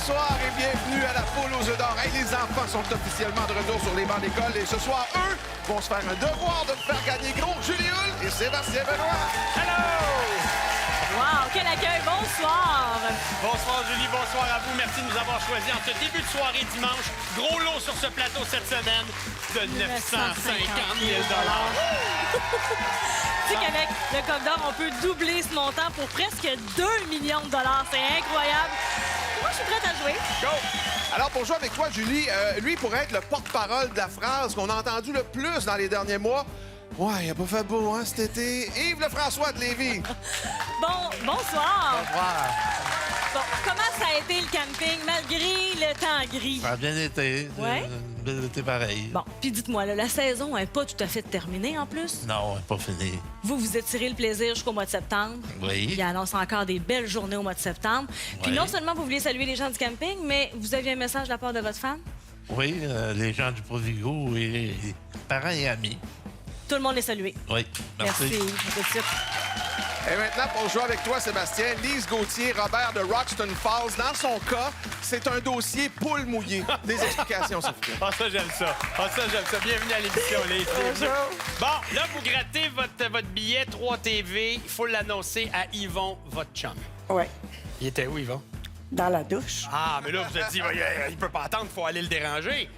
bonsoir et bienvenue à la poule aux œufs d'or. Hey, les enfants sont officiellement de retour sur les bancs d'école et ce soir, eux vont se faire un devoir de faire gagner gros Julie Hull et Sébastien Benoît. Hello! Wow, quel accueil! Bonsoir! Bonsoir Julie, bonsoir à vous. Merci de nous avoir choisis en ce début de soirée dimanche. Gros lot sur ce plateau cette semaine de 950 000 $. Tu sais qu'avec le Coq d'Or, on peut doubler ce montant pour presque 2 millions de dollars. C'est incroyable. Moi, je suis prête à jouer. Go! Alors, pour jouer avec toi, Julie, lui pourrait être le porte-parole de la phrase qu'on a entendue le plus dans les derniers mois. Ouais, il a pas fait beau, hein, cet été. Yves Lefrançois de Lévis. Bonsoir. Bonsoir. Bon, comment ça a été le camping malgré le temps gris? Ça a bien été. Ouais? Bien été pareil. Bon, puis dites-moi, là, la saison n'est pas tout à fait terminée en plus. Non, elle n'est pas finie. Vous étirez le plaisir jusqu'au mois de septembre. Oui. Il annonce encore des belles journées au mois de septembre. Puis Oui. non seulement vous vouliez saluer les gens du camping, mais vous aviez un message de la part de votre femme. Oui, les gens du Provigo et parents et amis. Tout le monde est salué. Oui, merci. Merci. À tout de suite. Et maintenant, pour jouer avec toi, Sébastien, Lise Gauthier, Robert de Roxton Falls. Dans son cas, c'est un dossier poule mouillée. Des explications, s'il vous plaît. Ah, ça, j'aime ça. Ah, ça, j'aime ça. Bienvenue à l'émission, les filles. Bon, là, vous grattez votre billet 3 TV. Il faut l'annoncer à Yvon, votre chum. Oui, Il était où, Yvon? dans la douche. Ah, mais là, vous êtes dit, il peut pas attendre, il faut aller le déranger.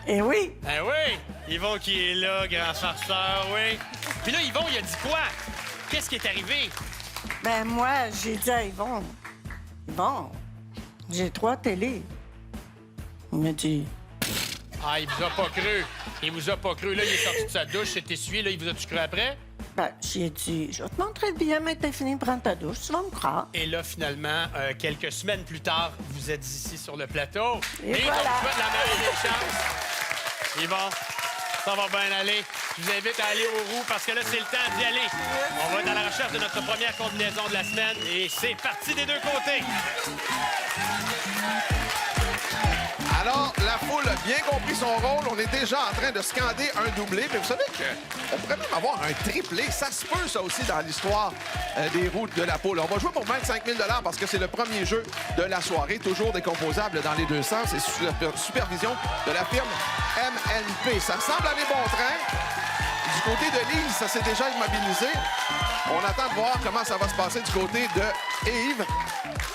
Eh oui, Eh oui! Yvon qui est là, grand farceur, oui. Puis là, Yvon, il a dit quoi? Qu'est-ce qui est arrivé? ben moi, j'ai dit à Yvon, j'ai 3 télés. Il m'a dit, Ah, il vous a pas cru. Il vous a pas cru. Là, il est sorti de sa douche, s'est essuyé. Là, il vous a-tu cru après? ben, j'ai dit, je vais te montrer le billet, mais t'as fini de prendre ta douche, tu vas me croire. Et là, finalement, quelques semaines plus tard, vous êtes ici sur le plateau. Et on voilà. vous souhaite la meilleure des chances. Yvon, ça va bien aller. Je vous invite à aller aux roues parce que là, c'est le temps d'y aller. On va être à la recherche de notre première combinaison de la semaine et c'est parti des deux côtés. Alors, la foule a bien compris son rôle. On est déjà en train de scander un doublé. Mais vous savez qu'on pourrait même avoir un triplé. Ça se peut, ça aussi, dans l'histoire des routes de la poule. On va jouer pour 25 000 $ parce que c'est le premier jeu de la soirée. Toujours décomposable dans les deux sens et sous la supervision de la firme MNP. Ça semble aller bon train. Du côté de Lise, ça s'est déjà immobilisé. On attend de voir comment ça va se passer du côté de Yves.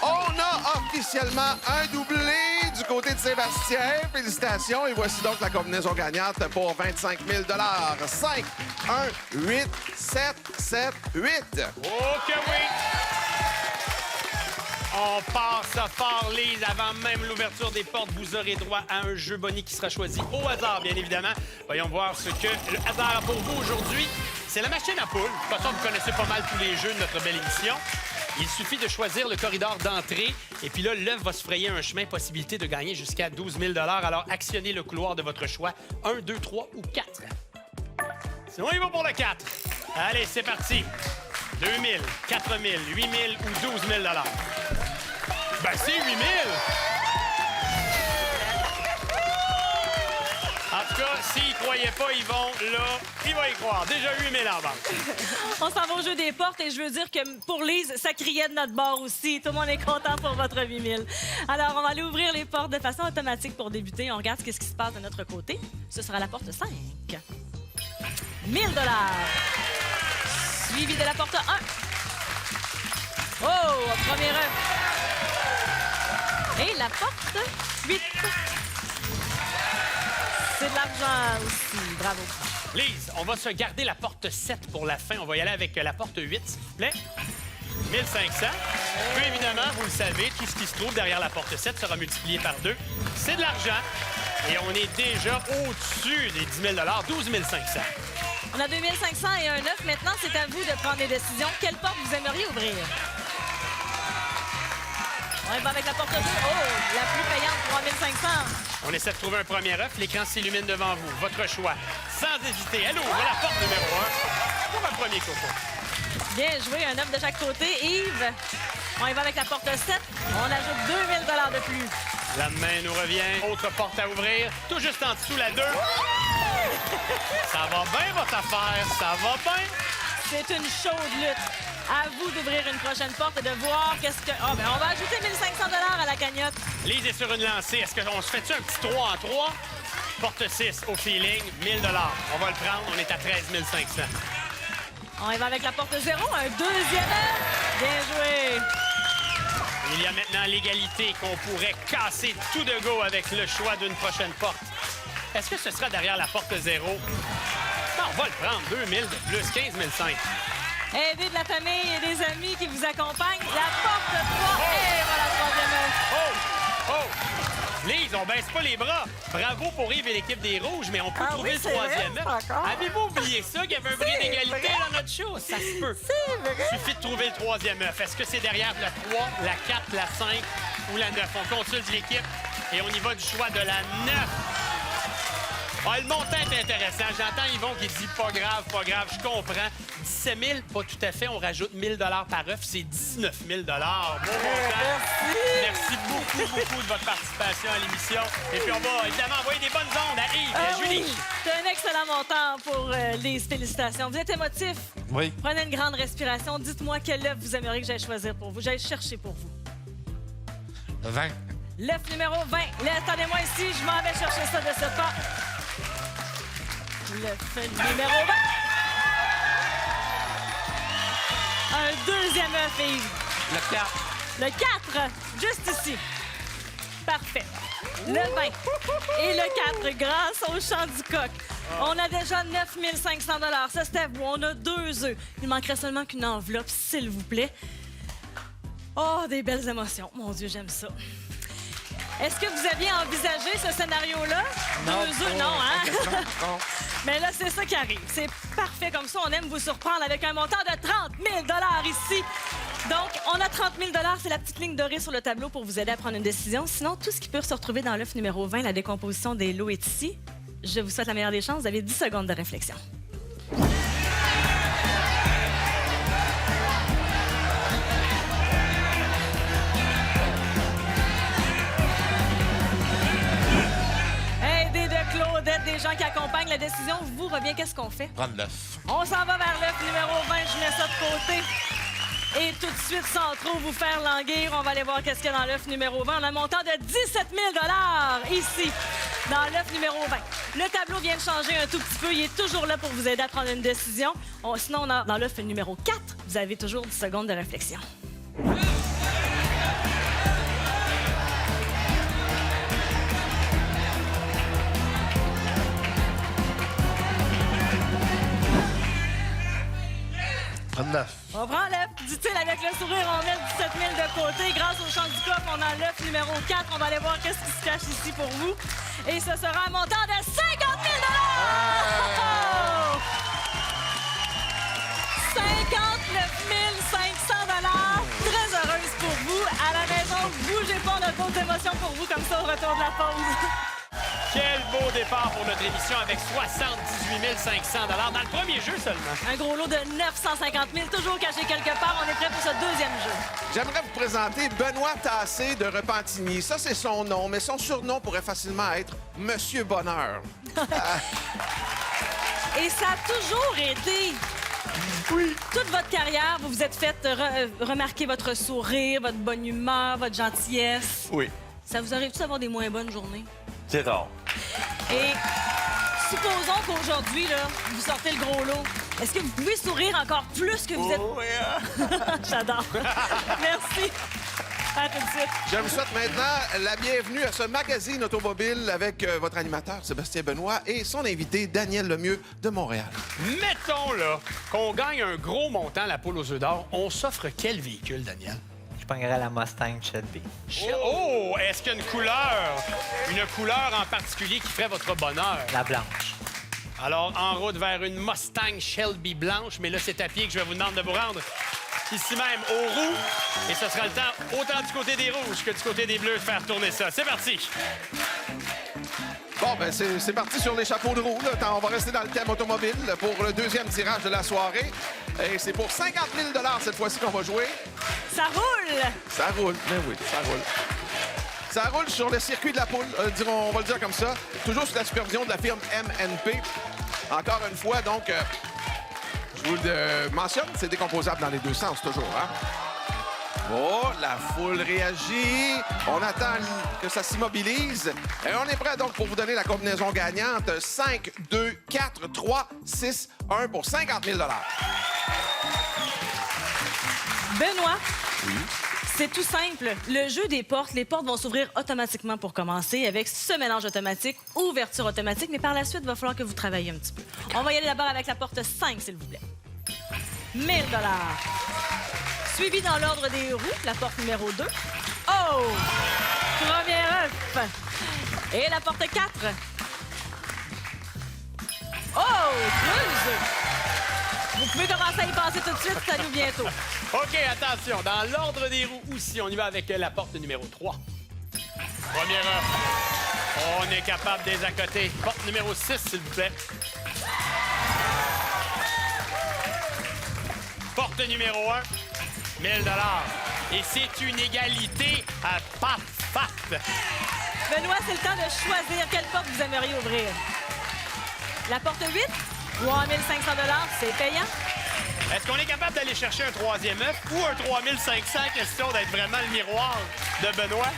On a officiellement un doublé du côté de Sébastien. Félicitations. Et voici donc la combinaison gagnante pour 25 000 $. 5, 1, 8, 7, 7, 8. Oh que oui! On part ça fort, Lise. Avant même l'ouverture des portes, vous aurez droit à un jeu Bonnie qui sera choisi au hasard, bien évidemment. Voyons voir ce que le hasard a pour vous aujourd'hui. C'est la machine à poule. De toute façon, vous connaissez pas mal tous les jeux de notre belle émission. Il suffit de choisir le corridor d'entrée. Et puis là, l'œuvre va se frayer un chemin, possibilité de gagner jusqu'à 12 000 $. Alors, actionnez le couloir de votre choix. 1, 2, 3 ou 4. Sinon, il va pour le 4. Allez, c'est parti. 2 000, 4 000, 8 000 ou 12 000 $. Ben, c'est 8 000! En tout cas, s'il croyait pas, Yvon, là, il va y croire. Déjà 8 000 en banque. On s'en va au jeu des portes et je veux dire que pour Lise, ça criait de notre bord aussi. Tout le monde est content pour votre 8 000. Alors, on va aller ouvrir les portes de façon automatique pour débuter. On regarde ce qui se passe de notre côté. Ce sera la porte 5. 1 000 $. Suivi de la porte 1. Oh, premier œuf. Et la porte 8. C'est de l'argent aussi. Bravo. Lise, on va se garder la porte 7 pour la fin. On va y aller avec la porte 8, s'il vous plaît. 1 500. Puis évidemment, vous le savez, tout ce qui se trouve derrière la porte 7 sera multiplié par 2. C'est de l'argent. Et on est déjà au-dessus des 10 000 $, 12 500. On a 2 500 et un œuf. Maintenant, c'est à vous de prendre des décisions. Quelle porte vous aimeriez ouvrir? On va avec la porte 2. Oh, la plus payante, 3 500. On essaie de trouver un premier œuf. L'écran s'illumine devant vous. Votre choix. Sans hésiter, elle ouvre la porte numéro 1 pour un premier coco. Bien joué, un œuf de chaque côté. Yves, on y va avec la porte 7. On ajoute 2 000 $ de plus. La main nous revient. Autre porte à ouvrir. Tout juste en dessous, la 2. Ça va bien, votre affaire. Ça va bien. C'est une chaude lutte. À vous d'ouvrir une prochaine porte et de voir qu'est-ce que... Ah, ben on va ajouter 1 500 $ à la cagnotte. Lise est sur une lancée. Est-ce qu'on se fait-tu un petit 3 en 3? Porte 6 au feeling, 1 000 $. On va le prendre. On est à 13 500. On y va avec la porte 0, un deuxième œuf. Bien joué. Il y a maintenant l'égalité qu'on pourrait casser tout de go avec le choix d'une prochaine porte. Est-ce que ce sera derrière la porte 0? Non, on va le prendre. 2 000 de plus, 15 500. Aidez de la famille et des amis qui vous accompagnent. La porte 3 et voilà le troisième œuf. Oh! Oh! Lise, on baisse pas les bras. Bravo pour Yves et l'équipe des Rouges, mais on peut trouver le troisième œuf. Avez-vous oublié ça, qu'il y avait un bris d'égalité dans notre show? Ça se peut. Il suffit de trouver le troisième œuf. Est-ce que c'est derrière la 3, la 4, la 5 ou la 9? On consulte l'équipe et on y va du choix de la 9. Ah, le montant est intéressant. J'entends Yvon qui dit pas grave, je comprends. 17 000, pas tout à fait. On rajoute 1 000 $ par œuf, c'est 19 000 $. Bon montant. Merci beaucoup de votre participation à l'émission. Et puis on va évidemment envoyer des bonnes ondes à Yves et à Julie. Oui. C'est un excellent montant pour les félicitations. Vous êtes émotif? Oui. Prenez une grande respiration. Dites-moi quel œuf vous aimeriez que j'aille choisir pour vous. J'aille chercher pour vous. 20. L'œuf numéro 20. Là, attendez-moi ici, je m'en vais chercher ça de ce pas. L'œuf numéro 20. Un deuxième œuf, Yves. Le 4. Le 4, juste ici. Parfait. Le 20 et le 4, grâce au chant du coq. On a déjà 9 500 $. Ça, c'était vous. On a 2 œufs. Il manquerait seulement qu'une enveloppe, s'il vous plaît. Oh, des belles émotions. Mon Dieu, j'aime ça. Est-ce que vous aviez envisagé ce scénario-là? 2 œufs, non, hein? Mais là, c'est ça qui arrive. C'est parfait comme ça. On aime vous surprendre avec un montant de 30 000 $ ici. Donc, on a 30 000 $. C'est la petite ligne dorée sur le tableau pour vous aider à prendre une décision. Sinon, tout ce qui peut se retrouver dans l'œuf numéro 20, la décomposition des lots est ici. Je vous souhaite la meilleure des chances. Vous avez 10 secondes de réflexion. Claudette, des gens qui accompagnent la décision, vous revient, qu'est-ce qu'on fait? Prendre l'œuf. On s'en va vers l'œuf numéro 20, je mets ça de côté. Et tout de suite, sans trop vous faire languir, on va aller voir qu'est-ce qu'il y a dans l'œuf numéro 20. On a un montant de 17 000 $ ici, dans l'œuf numéro 20. Le tableau vient de changer un tout petit peu. Il est toujours là pour vous aider à prendre une décision. Sinon, on a dans l'œuf numéro 4, vous avez toujours 10 secondes de réflexion. On prend l'œuf, dit-il avec le sourire, on met le 17 000 de côté. Grâce au chant du coq, on a l'œuf numéro 4. On va aller voir qu'est-ce qui se cache ici pour vous. Et ce sera un montant de 50 000 59 500 $. Très heureuse pour vous. À la maison, bougez pas, on a d'autres émotions pour vous comme ça au retour de la pause. Quel beau départ pour notre émission avec 78 500 $ dans le premier jeu seulement. Un gros lot de 950 000, toujours caché quelque part. On est prêt pour ce deuxième jeu. J'aimerais vous présenter Benoît Tassé de Repentigny. Ça, c'est son nom, mais son surnom pourrait facilement être Monsieur Bonheur. Et ça a toujours été... Oui. Toute votre carrière, vous vous êtes fait remarquer votre sourire, votre bonne humeur, votre gentillesse. Oui. Ça vous arrive-tu d'avoir des moins bonnes journées? C'est rare. Et supposons qu'aujourd'hui, là, vous sortez le gros lot. Est-ce que vous pouvez sourire encore plus que vous êtes... Oh, oui. J'adore. Merci. À tout de suite. Je vous souhaite maintenant la bienvenue à ce magazine automobile avec votre animateur Sébastien Benoît et son invité Daniel Lemieux de Montréal. Mettons, là, qu'on gagne un gros montant à la poule aux œufs d'or. On s'offre quel véhicule, Daniel? Je pognerais la Mustang Shelby. Oh! Est-ce qu'il y a une couleur en particulier qui ferait votre bonheur? La blanche. Alors, en route vers une Mustang Shelby blanche, mais là, c'est à pied que je vais vous demander de vous rendre. Ici même, aux roues. Et ce sera le temps, autant du côté des rouges que du côté des bleus, de faire tourner ça. C'est parti! Bon, ben c'est parti sur les chapeaux de roue. Là. On va rester dans le thème automobile pour le deuxième tirage de la soirée. Et c'est pour 50 000 $ cette fois-ci qu'on va jouer. Ça roule! Ça roule, mais oui, ça roule. Ça roule sur le circuit de la poule, on va le dire comme ça. Toujours sous la supervision de la firme MNP. Encore une fois, donc, Je vous le mentionne, c'est décomposable dans les deux sens, toujours, hein? Oh, la foule réagit. On attend que ça s'immobilise. Et on est prêt donc pour vous donner la combinaison gagnante. 5, 2, 4, 3, 6, 1 pour 50 000 Benoît, c'est tout simple. Le jeu des portes, les portes vont s'ouvrir automatiquement pour commencer avec ce mélange automatique, ouverture automatique, mais par la suite, il va falloir que vous travailliez un petit peu. On va y aller d'abord avec la porte 5, s'il vous plaît. 1 000 Suivi dans l'ordre des roues, la porte numéro 2. Oh! Premier œuf. Et la porte 4. Oh! 2 œufs. Vous pouvez commencer à y penser tout de suite, ça nous bientôt. OK, attention. Dans l'ordre des roues aussi, on y va avec la porte numéro 3. Premier œuf. On est capable de les accoter. Porte numéro 6, s'il vous plaît. Porte numéro 1, 1 000 Et c'est une égalité à pat. Benoît, c'est le temps de choisir quelle porte vous aimeriez ouvrir. La porte 8, 3 500 c'est payant. Est-ce qu'on est capable d'aller chercher un troisième œuf ou un 3 500, question d'être vraiment le miroir de Benoît?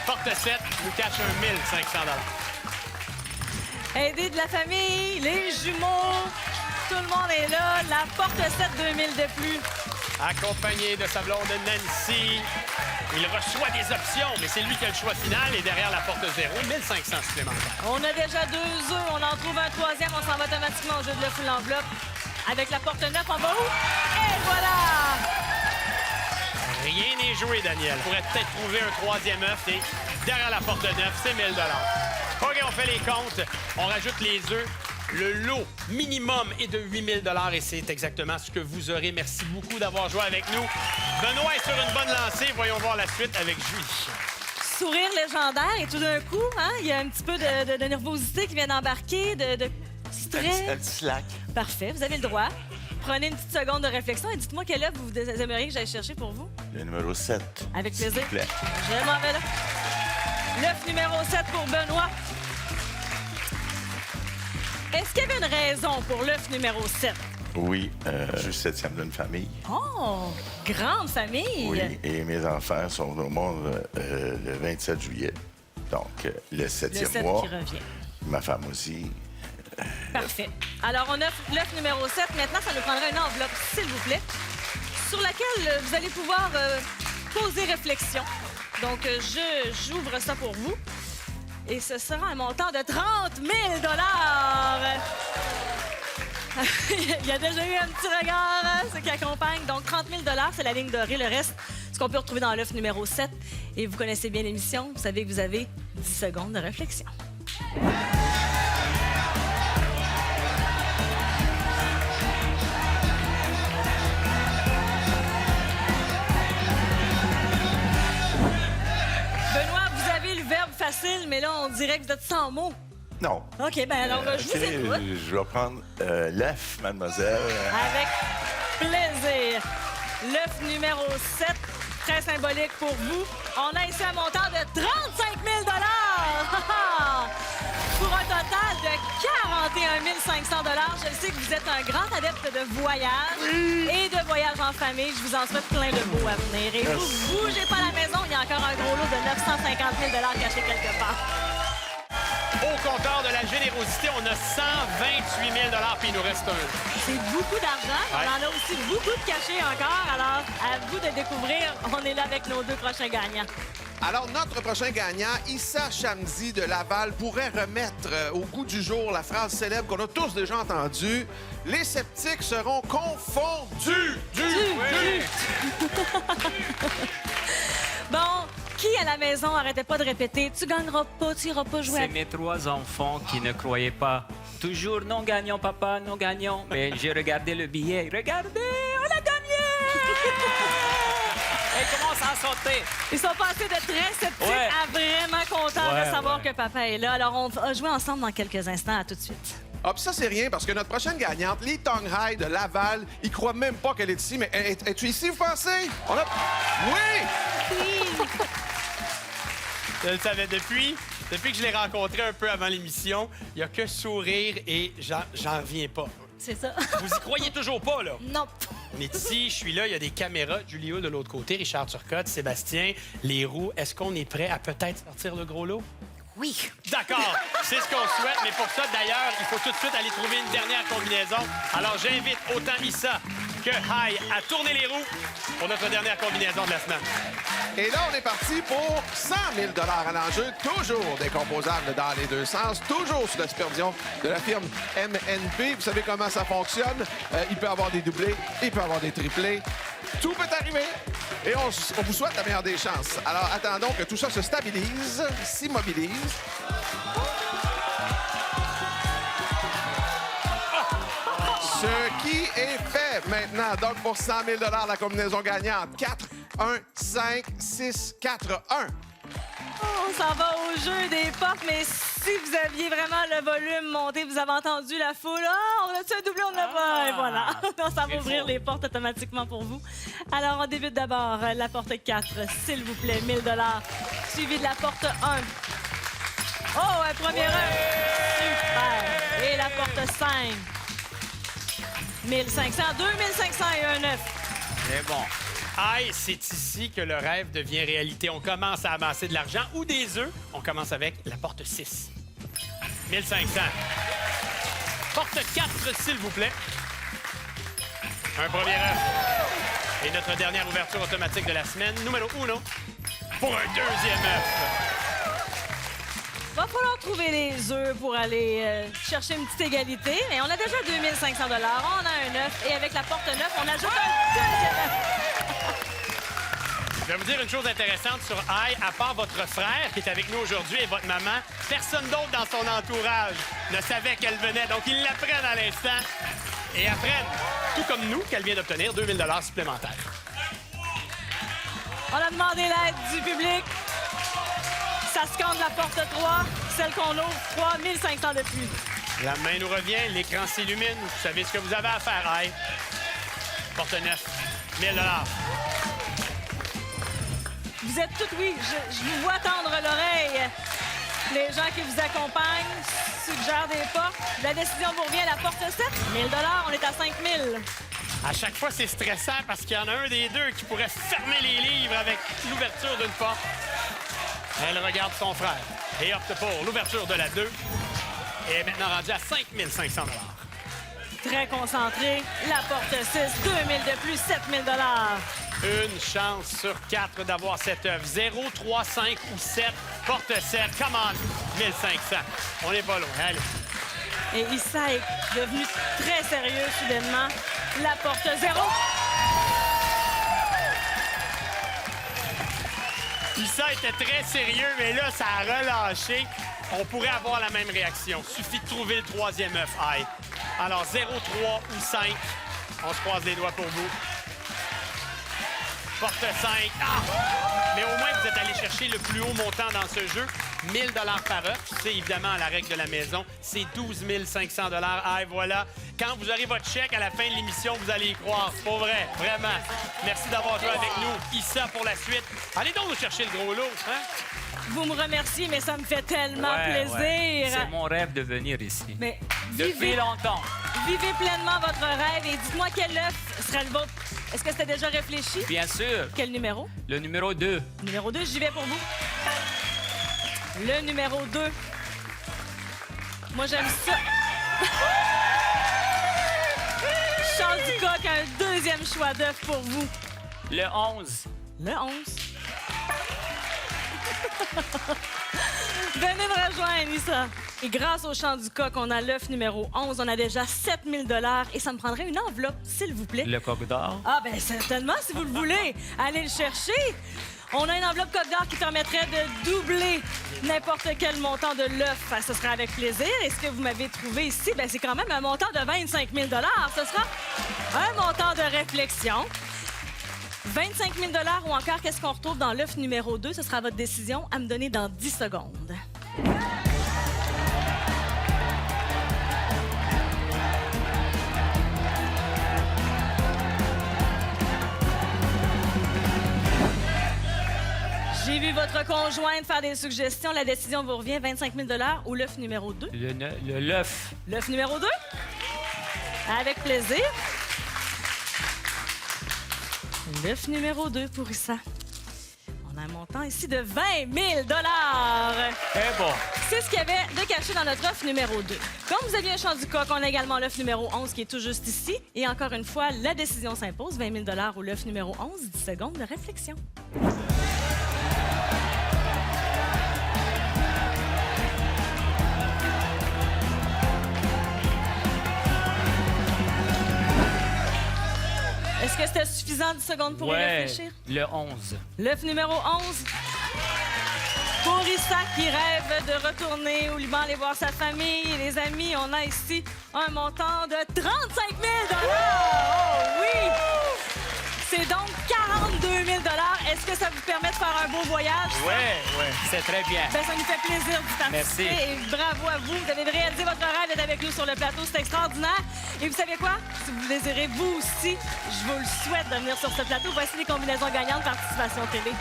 Porte 7 nous cache un 1 500 Aider de la famille, les jumeaux, tout le monde est là. La porte 7, 2000 de plus. Accompagné de sa blonde Nancy. Il reçoit des options, mais c'est lui qui a le choix final. Et derrière la porte 0, 1 500 supplémentaires. On a déjà 2 œufs, on en trouve un troisième, on s'en va automatiquement au jeu de l'œuf ou l'enveloppe. Avec la porte 9, on va où? Et voilà! Rien n'est joué, Daniel. On pourrait peut-être trouver un troisième œuf et derrière la porte 9, c'est 1 000 OK, on fait les comptes. On rajoute les œufs. Le lot minimum est de 8 000 et c'est exactement ce que vous aurez. Merci beaucoup d'avoir joué avec nous. Benoît est sur une bonne lancée. Voyons voir la suite avec Julie. Sourire légendaire et tout d'un coup, hein, il y a un petit peu de nervosité qui vient d'embarquer, de stress. Un petit slack. Parfait, vous avez le droit. Prenez une petite seconde de réflexion et dites-moi quel œuf vous aimeriez que j'aille chercher pour vous. Le numéro 7. Avec plaisir. S'il vous plaît. Je m'en vais là. L'œuf numéro 7 pour Benoît. Est-ce qu'il y avait une raison pour l'œuf numéro 7? Oui, je suis 7e d'une famille. Oh, grande famille! Oui, et mes enfants sont au monde le 27 juillet. Donc, le 7e Le 7 mois. qui revient. Ma femme aussi. Parfait. Alors, on a l'œuf numéro 7. Maintenant, ça nous prendra une enveloppe, s'il vous plaît, sur laquelle vous allez pouvoir poser réflexion. Donc, j'ouvre ça pour vous. Et ce sera un montant de 30 000 Il y a déjà eu un petit regard, hein, ce qui accompagne. Donc, 30 000 c'est la ligne dorée. Le reste, ce qu'on peut retrouver dans l'œuf numéro 7. Et vous connaissez bien l'émission. Vous savez que vous avez 10 secondes de réflexion. Benoît, vous avez le verbe facile, mais là, on dirait que vous êtes sans mots. Non. OK, bien alors, je vous écoute. Je vais prendre l'œuf, mademoiselle. Avec plaisir. L'œuf numéro 7, très symbolique pour vous. On a ici un montant de 35 000 pour un total de 41 500 Je sais que vous êtes un grand adepte de voyage et de voyage en famille. Je vous en souhaite plein de beaux à venir. Et vous bougez pas à la maison, il y a encore un gros lot de 950 000 caché quelque part. Au compteur de la générosité, on a 128 000 puis il nous reste un. C'est beaucoup d'argent. Ouais. On en a aussi beaucoup de cachés encore. Alors, à vous de découvrir. On est là avec nos 2 prochains gagnants. Alors, notre prochain gagnant, Issa Chamzi de Laval, pourrait remettre au goût du jour la phrase célèbre qu'on a tous déjà entendue. Les sceptiques seront confondus. Bon, qui à la maison arrêtait pas de répéter « Tu gagneras pas, tu iras pas jouer C'est à... mes 3 enfants qui ne croyaient pas. Toujours non gagnant, papa, non gagnant. Mais j'ai regardé le billet. Regardez, on a gagné! Elle commence à sauter. Ils sont passés de très sceptiques Ouais. à vraiment contents Ouais, de savoir ouais. que papa est là. Alors, on va jouer ensemble dans quelques instants. À tout de suite. Ah, puis ça, c'est rien, parce que notre prochaine gagnante, Lee Tong-hai de Laval, il croit même pas qu'elle est ici. Mais es-tu ici, vous pensez? Oui! Je le savais depuis que je l'ai rencontré un peu avant l'émission. Il n'y a que sourire et j'en reviens pas. C'est ça. Vous y croyez toujours pas, là? Non. On est ici, je suis là, il y a des caméras. Julie Hull de l'autre côté, Richard Turcotte, Sébastien, les roues. Est-ce qu'on est prêt à peut-être sortir le gros lot? Oui. D'accord, c'est ce qu'on souhaite, mais pour ça, d'ailleurs, il faut tout de suite aller trouver une dernière combinaison. Alors, j'invite autant Issa que Hai à tourner les roues pour notre dernière combinaison de la semaine. Et là, on est parti pour 100 000 à l'enjeu. Toujours décomposable dans les deux sens. Toujours sous la supervision de la firme MNP. Vous savez comment ça fonctionne. Il peut y avoir des doublés, il peut y avoir des triplés. Tout peut arriver. Et on vous souhaite la meilleure des chances. Alors, attendons que tout ça se stabilise, s'immobilise. Ce qui est fait maintenant. Donc, pour 100 000 la combinaison gagnante. 4, 1, 5, 6, 4, 1. On s'en va au jeu des portes, mais si vous aviez vraiment le volume monté, vous avez entendu la foule. Ah, on a-tu un doublé? On l'a pas. Et voilà. Ça va ouvrir les portes automatiquement pour vous. Alors, on débute d'abord la porte 4, s'il vous plaît, 1 000 suivi de la porte 1. Oh, un premier Super. Et la porte 5. 1 500, 2 500 et un 9. C'est bon. Aïe, c'est ici que le rêve devient réalité. On commence à amasser de l'argent ou des œufs. On commence avec la porte 6. 1 500. Porte 4, s'il vous plaît. Un premier œuf. Et notre dernière ouverture automatique de la semaine, numéro 1, pour un deuxième œuf. Va falloir trouver les œufs pour aller chercher une petite égalité. Et on a déjà 2 500 $. On a un œuf. Et avec la porte 9, on ajoute un deuxième œuf. Je vais vous dire une chose intéressante sur Aïe. À part votre frère qui est avec nous aujourd'hui et votre maman, personne d'autre dans son entourage ne savait qu'elle venait. Donc, ils l'apprennent à l'instant et apprennent, tout comme nous, qu'elle vient d'obtenir 2 000 supplémentaires. On a demandé l'aide du public. Ça scande la porte 3, celle qu'on ouvre, 3 500 de plus. La main nous revient, l'écran s'illumine. Vous savez ce que vous avez à faire, Aïe. Porte 9, 1 000 $. Vous êtes toutes, oui, je vous vois tendre l'oreille. Les gens qui vous accompagnent suggèrent des portes. La décision vous revient à la porte 7, 1 000 $, on est à 5 000. À chaque fois, c'est stressant parce qu'il y en a un des deux qui pourrait fermer les livres avec l'ouverture d'une porte. Elle regarde son frère et opte pour l'ouverture de la 2. Et est maintenant rendue à 5 500 $. Très concentré. La porte 6, 2 000 de plus, 7 000 $. Une chance sur 4 d'avoir cette œuvre. 0, 3, 5 ou 7. Porte 7. Come on. 1500. On n'est pas loin. Allez. Et Issa est devenu très sérieux soudainement. La porte 0. Issa était très sérieux, mais là, ça a relâché. On pourrait avoir la même réaction. Suffit de trouver le troisième œuf. Aïe. Alors, 0, 3 ou 5. On se croise les doigts pour vous. Porte 5. Ah! Mais au moins, vous êtes allé chercher le plus haut montant dans ce jeu. 1 000 $ par œuf. C'est évidemment la règle de la maison. C'est 12 500 $. Ah, et voilà. Quand vous aurez votre chèque à la fin de l'émission, vous allez y croire. C'est pas vrai. Vraiment. Merci d'avoir joué avec nous. Issa pour la suite. Allez donc nous chercher le gros lot. Hein? Vous me remerciez, mais ça me fait tellement Ouais, plaisir. ouais. C'est mon rêve de venir ici. Mais Depuis longtemps. vivez pleinement votre rêve et dites-moi quel œuf serait le vôtre. Est-ce que c'était déjà réfléchi? Bien sûr. Quel numéro? Le numéro 2. Numéro 2, j'y vais pour vous. Le numéro 2. Moi, j'aime ça. Charles Ducoq a un deuxième choix d'œuf pour vous. Le 11. Le 11. Venez me rejoindre, Issa. Et grâce au chant du coq, on a l'œuf numéro 11. On a déjà 7 000 $ et ça me prendrait une enveloppe, s'il vous plaît. Le coq d'or. Ah, bien, certainement, si vous le voulez. Allez le chercher. On a une enveloppe Coq d'or qui permettrait de doubler n'importe quel montant de l'œuf. Ce sera avec plaisir. Et ce que vous m'avez trouvé ici, bien, c'est quand même un montant de 25 000 $. Ce sera un montant de réflexion. 25 000 $ ou encore qu'est-ce qu'on retrouve dans l'œuf numéro 2? Ce sera votre décision à me donner dans 10 secondes. J'ai vu votre conjointe faire des suggestions. La décision vous revient 25 000 $ ou l'œuf numéro 2? Le l'œuf. L'œuf numéro 2? Avec plaisir. L'œuf numéro 2 pour Issa. On a un montant ici de 20 000 Très bon. C'est ce qu'il y avait de caché dans notre œuf numéro 2. Comme vous aviez un champ du coq, on a également l'œuf numéro 11 qui est tout juste ici. Et encore une fois, la décision s'impose. 20 000 ou l'œuf numéro 11. 10 secondes de réflexion. Est-ce que c'était suffisant 10 secondes pour y réfléchir? Le 11. L'œuf numéro 11. Pour Issa qui rêve de retourner au Liban, aller voir sa famille et les amis, on a ici un montant de 35 000 Oh oui! C'est donc 42 000 Est-ce que ça vous permet de faire un beau voyage? Oui, c'est très bien. Ben, ça nous fait plaisir d'y participer. Merci. Et bravo à vous. Vous avez réalisé votre rêve d'être avec nous sur le plateau. C'est extraordinaire. Et vous savez quoi? Si vous désirez, vous aussi, je vous le souhaite de venir sur ce plateau. Voici les combinaisons gagnantes participation télé.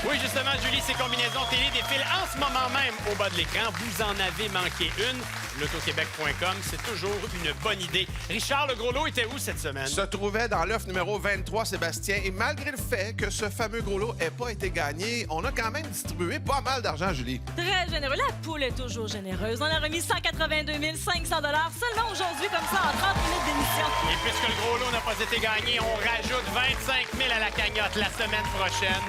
Oui, justement, Julie, ces combinaisons télé défilent en ce moment même au bas de l'écran. Vous en avez manqué une. Lotoquebec.com, c'est toujours une bonne idée. Richard, le gros lot était où cette semaine? Se trouvait dans l'œuf numéro 23, Sébastien. Et malgré le fait que ce fameux gros lot n'ait pas été gagné, on a quand même distribué pas mal d'argent, Julie. Très généreux. La poule est toujours généreuse. On a remis 182 500 seulement aujourd'hui, comme ça, en 30 minutes d'émission. Et puisque le gros lot n'a pas été gagné, on rajoute 25 000 à la cagnotte la semaine prochaine.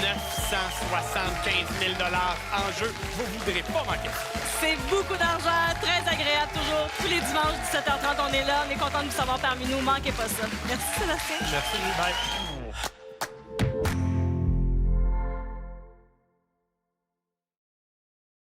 975 000 en jeu. Vous ne voudrez pas manquer ça. C'est beaucoup d'argent, très agréable toujours. Tous les dimanches, 17h30, on est là. On est content de vous savoir parmi nous. Manquez pas ça. Merci, Sébastien. Merci, bye.